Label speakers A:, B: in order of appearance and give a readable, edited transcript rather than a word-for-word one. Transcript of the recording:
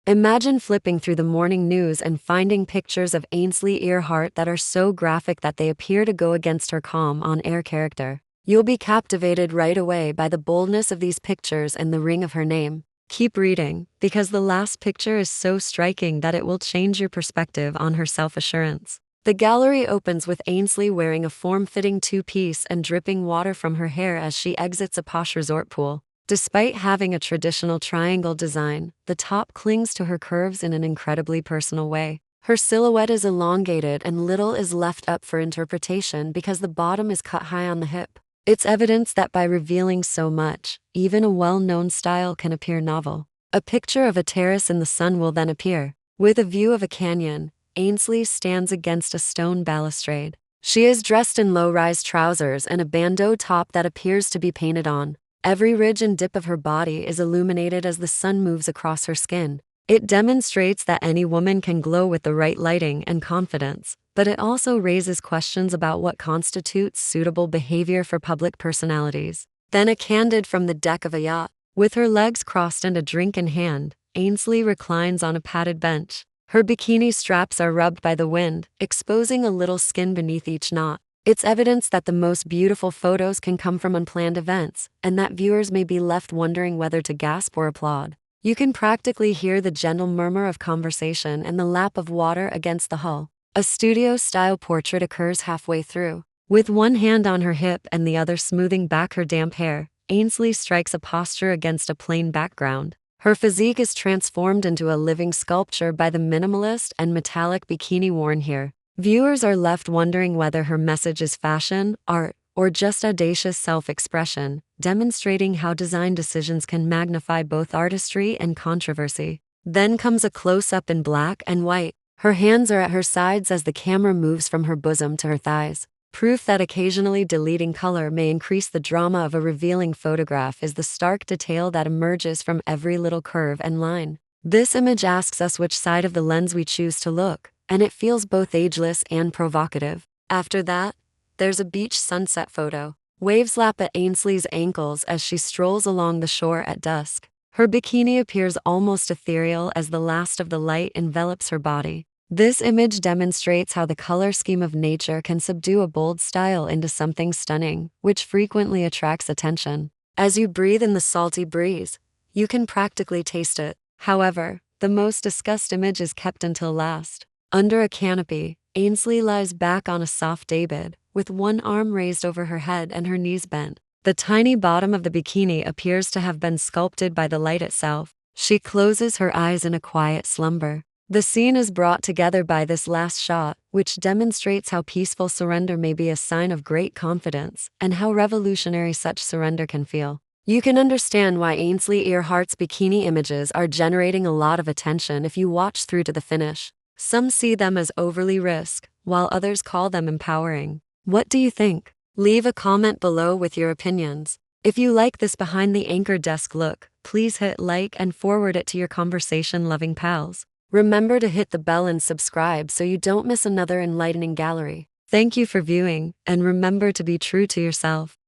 A: Imagine flipping through the morning news and finding pictures of Ainsley Earhart that are so graphic that they appear to go against her calm on-air character. You'll be captivated right away by the boldness of these pictures and the ring of her name. Keep reading, because the last picture is so striking that it will change your perspective on her self-assurance. The gallery opens with Ainsley wearing a form-fitting two-piece and dripping water from her hair as she exits a posh resort pool. Despite having a traditional triangle design, the top clings to her curves in an incredibly personal way. Her silhouette is elongated and little is left up for interpretation because the bottom is cut high on the hip. It's evidence that by revealing so much, even a well-known style can appear novel. A picture of a terrace in the sun will then appear. With a view of a canyon, Ainsley stands against a stone balustrade. She is dressed in low-rise trousers and a bandeau top that appears to be painted on. Every ridge and dip of her body is illuminated as the sun moves across her skin. It demonstrates that any woman can glow with the right lighting and confidence, but it also raises questions about what constitutes suitable behavior for public personalities. Then a candid from the deck of a yacht. With her legs crossed and a drink in hand, Ainsley reclines on a padded bench. Her bikini straps are rubbed by the wind, exposing a little skin beneath each knot. It's evidence that the most beautiful photos can come from unplanned events, and that viewers may be left wondering whether to gasp or applaud. You can practically hear the gentle murmur of conversation and the lap of water against the hull. A studio-style portrait occurs halfway through. With one hand on her hip and the other smoothing back her damp hair, Ainsley strikes a posture against a plain background. Her physique is transformed into a living sculpture by the minimalist and metallic bikini worn here. Viewers are left wondering whether her message is fashion, art, or just audacious self-expression, demonstrating how design decisions can magnify both artistry and controversy. Then comes a close-up in black and white. Her hands are at her sides as the camera moves from her bosom to her thighs. Proof that occasionally deleting color may increase the drama of a revealing photograph is the stark detail that emerges from every little curve and line. This image asks us which side of the lens we choose to look, and it feels both ageless and provocative. After that, there's a beach sunset photo. Waves lap at Ainsley's ankles as she strolls along the shore at dusk. Her bikini appears almost ethereal as the last of the light envelops her body. This image demonstrates how the color scheme of nature can subdue a bold style into something stunning, which frequently attracts attention. As you breathe in the salty breeze, you can practically taste it. However, the most discussed image is kept until last. Under a canopy, Ainsley lies back on a soft daybed, with one arm raised over her head and her knees bent. The tiny bottom of the bikini appears to have been sculpted by the light itself. She closes her eyes in a quiet slumber. The scene is brought together by this last shot, which demonstrates how peaceful surrender may be a sign of great confidence, and how revolutionary such surrender can feel. You can understand why Ainsley Earhart's bikini images are generating a lot of attention if you watch through to the finish. Some see them as overly risk, while others call them empowering. What do you think? Leave a comment below with your opinions. If you like this behind the anchor desk look, please hit like and forward it to your conversation-loving pals. Remember to hit the bell and subscribe so you don't miss another enlightening gallery. Thank you for viewing, and remember to be true to yourself.